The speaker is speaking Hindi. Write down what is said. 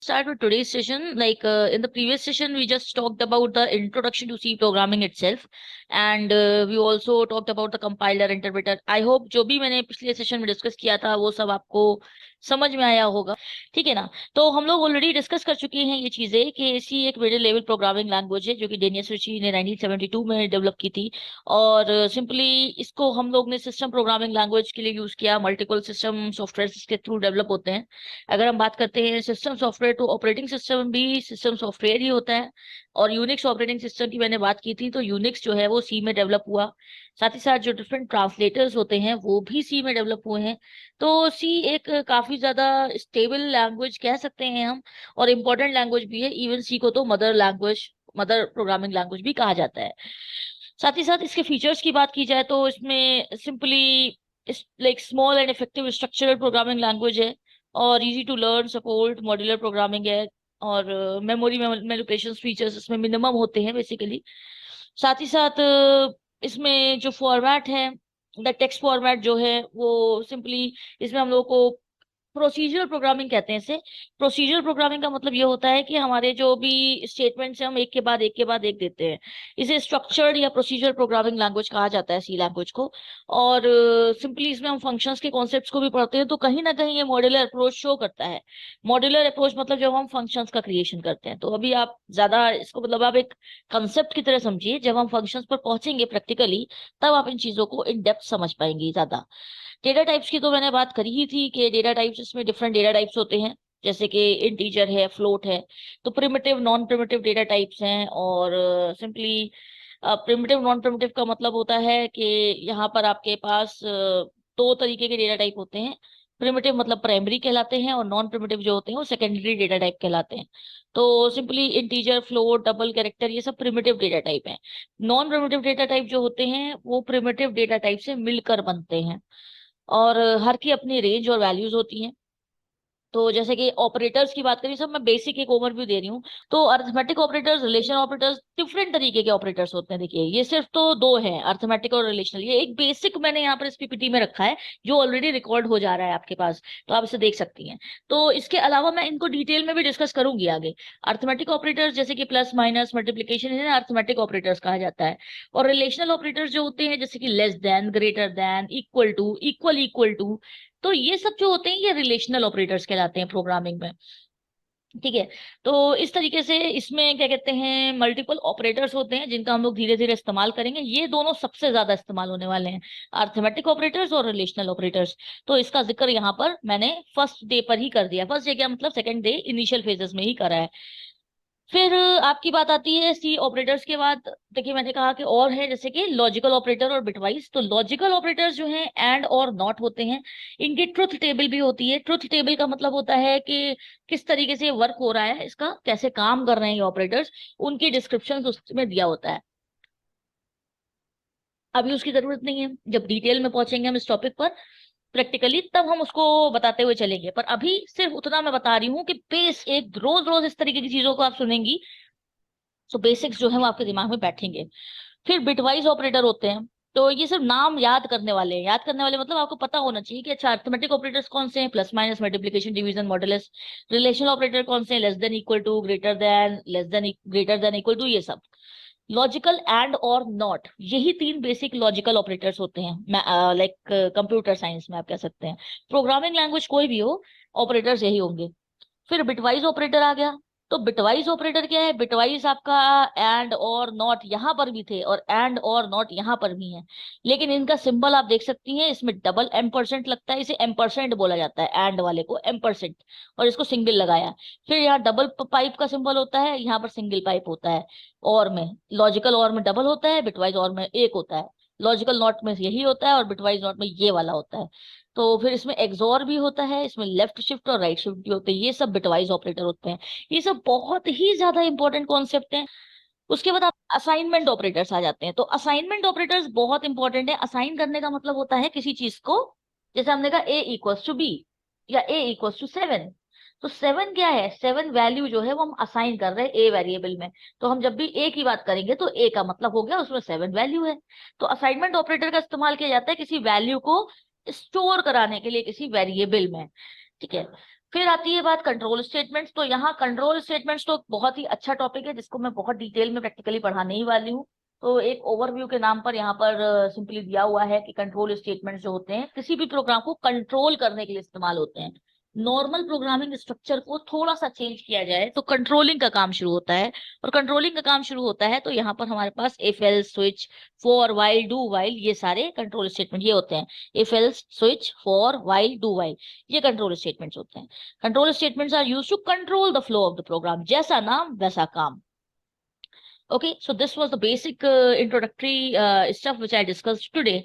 Start with today's session. In the previous session, we just talked about the introduction to C programming itself, and we also talked about the compiler interpreter. I hope जो भी मैंने पिछले सेशन में डिस्कस किया था वो सब आपको समझ में आया होगा। ठीक है ना। तो हम लोग ऑलरेडी डिस्कस कर चुके हैं ये चीजें कि सी एक मिडिल लेवल प्रोग्रामिंग लैंग्वेज है जो कि डेनियस रिची ने 1972 में डेवलप की थी। और सिंपली इसको हम लोग ने सिस्टम प्रोग्रामिंग लैंग्वेज के लिए यूज किया। मल्टीपल सिस्टम सॉफ्टवेयर इसके थ्रू डेवलप होते हैं। अगर हम बात करते हैं सिस्टम सॉफ्टवेयर, तो ऑपरेटिंग सिस्टम भी सिस्टम सॉफ्टवेयर ही होता है। और यूनिक्स ऑपरेटिंग सिस्टम की मैंने बात की थी, तो यूनिक्स जो है वो सी में डेवलप हुआ। साथ ही साथ जो डिफरेंट ट्रांसलेटर्स होते हैं वो भी सी में डेवलप हुए हैं। तो सी एक काफी ज्यादा स्टेबल लैंग्वेज कह सकते हैं हम, और इम्पोर्टेंट लैंग्वेज भी है। इवन सी को तो mother language, mother programming language भी कहा जाता है। साथ ही साथ इसके फीचर्स की बात की जाए तो इसमें simply like small and effective structural programming language है, और easy to learn, support modular programming है। और मेमोरी मैनिपुलेशन फीचर्स इसमें मिनिमम होते हैं बेसिकली। साथ ही साथ इसमें जो फॉर्मेट है, द टेक्स्ट फॉर्मेट जो है वो सिंपली इसमें हम लोग को प्रोसीजरल प्रोग्रामिंग कहते हैं इसे। प्रोसीजरल प्रोग्रामिंग का मतलब ये होता है कि हमारे जो भी स्टेटमेंट्स हैं हम एक के बाद एक के बाद एक देते हैं। इसे स्ट्रक्चर्ड या प्रोसीजरल प्रोग्रामिंग लैंग्वेज कहा जाता है, सी लैंग्वेज को। और सिंपली इसमें हम फंक्शंस के कॉन्सेप्ट्स को भी पढ़ते हैं, तो कहीं ना कहीं ये मॉड्यूलर अप्रोच शो करता है। मॉड्यूलर अप्रोच मतलब जब हम फंक्शंस का क्रिएशन करते हैं, तो अभी आप ज्यादा इसको मतलब आप एक कंसेप्ट की तरह समझिए। जब हम फंक्शंस पर पहुंचेंगे प्रैक्टिकली, तब आप इन चीजों को इन डेप्थ समझ पाएंगे ज्यादा। डेटा टाइप्स की तो मैंने बात करी ही थी कि डेटा टाइप्स, इसमें डिफरेंट डेटा टाइप्स होते हैं। जैसे कि इंटीजर है, फ्लोट है। तो primitive, non primitive data types हैं। और सिंपली प्रिमिटिव नॉन प्रिमिटिव का मतलब होता है कि यहाँ पर आपके पास दो तरीके के डेटा टाइप होते हैं। प्रिमिटिव मतलब प्राइमरी कहलाते हैं, और नॉन प्रिमिटिव जो होते हैं वो सेकेंडरी डेटा टाइप कहलाते हैं। तो simply integer, float, double character, ये सब प्रिमिटिव डेटा टाइप हैं। नॉन प्रिमिटिव डेटा टाइप जो होते हैं वो प्रिमिटिव डेटा टाइप से मिलकर बनते हैं। और हर की अपनी रेंज और वैल्यूज होती हैं। तो जैसे कि ऑपरेटर्स की बात करें, सब मैं बेसिक एक ओवरव्यू दे रही हूँ। तो arithmetic operators, relation operators, different तरीके के ऑपरेटर्स होते हैं। देखिए ये सिर्फ तो दो हैं, अरिथमेटिक और रिलेशनल। ये एक बेसिक मैंने यहाँ पर इस पीपीटी में रखा है, जो ऑलरेडी रिकॉर्ड हो जा रहा है आपके पास, तो आप इसे देख सकती हैं। तो इसके अलावा मैं इनको डिटेल में भी डिस्कस करूंगी आगे। अरिथमेटिक ऑपरेटर्स जैसे कि प्लस, माइनस, मल्टीप्लीकेशन, इन्हें अरिथमेटिक ऑपरेटर्स कहा जाता है। और रिलेशनल ऑपरेटर्स जो होते हैं जैसे कि less than, greater than, equal to, equal to, तो ये सब जो होते हैं ये रिलेशनल ऑपरेटर्स कहलाते हैं प्रोग्रामिंग में। ठीक है। तो इस तरीके से इसमें क्या कहते हैं, मल्टीपल ऑपरेटर्स होते हैं जिनका हम लोग धीरे धीरे इस्तेमाल करेंगे। ये दोनों सबसे ज्यादा इस्तेमाल होने वाले हैं, अर्थमेटिक ऑपरेटर्स और रिलेशनल ऑपरेटर्स। तो इसका जिक्र यहाँ पर मैंने फर्स्ट डे पर ही कर दिया। फर्स्ट डे क्या मतलब, सेकंड डे इनिशियल फेजेस में ही करा है। फिर आपकी बात आती है सी ऑपरेटर्स के बाद। देखिए मैंने कहा कि और है जैसे कि लॉजिकल ऑपरेटर और बिटवाइज। तो लॉजिकल ऑपरेटर्स जो हैं एंड और नॉट होते हैं। इनकी ट्रुथ टेबल भी होती है। ट्रुथ टेबल का मतलब होता है कि किस तरीके से वर्क हो रहा है, इसका कैसे काम कर रहे हैं ये ऑपरेटर्स, उनकी डिस्क्रिप्शन उसमें दिया होता है। अभी उसकी जरूरत नहीं है, जब डिटेल में पहुंचेंगे हम इस टॉपिक पर प्रैक्टिकली, तब हम उसको बताते हुए चलेंगे। पर अभी सिर्फ उतना मैं बता रही हूँ कि बेस, एक रोज रोज इस तरीके की चीजों को आप सुनेंगी, तो बेसिक्स जो है वो आपके दिमाग में बैठेंगे। फिर बिटवाइज ऑपरेटर होते हैं। तो ये सिर्फ नाम याद करने वाले हैं। याद करने वाले मतलब आपको पता होना चाहिए कि अच्छा अर्थमेटिक ऑपरेटर्स कौन से हैं, plus, minus, multiplication, division, modulus. Relational operator कौन से हैं, less than, equal to, greater than, less than, greater than, equal to, ये सब। लॉजिकल एंड और नॉट, यही तीन बेसिक लॉजिकल ऑपरेटर्स होते हैं। लाइक कंप्यूटर साइंस में आप कह सकते हैं, प्रोग्रामिंग लैंग्वेज कोई भी हो, ऑपरेटर्स यही होंगे। फिर बिटवाइज ऑपरेटर आ गया। तो बिटवाइज ऑपरेटर क्या है, बिटवाइज आपका एंड और नॉट यहाँ पर भी थे, और एंड और नॉट यहाँ पर भी है। लेकिन इनका सिंबल आप देख सकती हैं, इसमें डबल एम परसेंट लगता है, इसे एम परसेंट बोला जाता है, एंड वाले को एम परसेंट, और इसको सिंगल लगाया। फिर यहाँ डबल पाइप का सिंबल होता है, यहाँ पर सिंगल पाइप होता है। और में लॉजिकल और में डबल होता है, बिटवाइज और में एक होता है। लॉजिकल नॉट में यही होता है, और बिटवाइज नॉट में ये वाला होता है। तो फिर इसमें एक्सॉर भी होता है, इसमें लेफ्ट शिफ्ट और राइट शिफ्ट भी होते हैं। ये सब बिटवाइज ऑपरेटर होते हैं। ये सब बहुत ही ज्यादा इंपॉर्टेंट कॉन्सेप्ट हैं। उसके बाद आप असाइनमेंट ऑपरेटर्स आ जाते हैं। तो असाइनमेंट ऑपरेटर्स बहुत इंपॉर्टेंट है। असाइन करने का मतलब होता है किसी चीज को, जैसे हमने कहा ए इक्वल्स टू बी, या ए इक्वल्स टू 7। तो 7 क्या है, 7 वैल्यू जो है वो हम असाइन कर रहे हैं ए वेरिएबल में। तो हम जब भी ए की बात करेंगे तो ए का मतलब हो गया उसमें 7 वैल्यू है। तो असाइनमेंट ऑपरेटर का इस्तेमाल किया जाता है किसी वैल्यू को स्टोर कराने के लिए किसी वेरिएबल में। ठीक है। फिर आती है बात कंट्रोल स्टेटमेंट्स। तो यहाँ कंट्रोल स्टेटमेंट्स तो बहुत ही अच्छा टॉपिक है, जिसको मैं बहुत डिटेल में प्रैक्टिकली पढ़ाने ही वाली हूँ। तो एक ओवरव्यू के नाम पर यहाँ पर सिंपली दिया हुआ है कि कंट्रोल स्टेटमेंट्स जो होते हैं किसी भी प्रोग्राम को कंट्रोल करने के लिए इस्तेमाल होते हैं। नॉर्मल प्रोग्रामिंग स्ट्रक्चर को थोड़ा सा चेंज किया जाए तो कंट्रोलिंग का काम शुरू होता है। और कंट्रोलिंग का काम शुरू होता है तो यहाँ पर हमारे पास if else switch for while do while, ये सारे कंट्रोल स्टेटमेंट ये होते हैं। If else switch for while do while, ये कंट्रोल स्टेटमेंट्स होते हैं। Control statements are used to control the flow of the program, जैसा नाम वैसा काम। Okay, so this was the basic introductory stuff which I discussed today.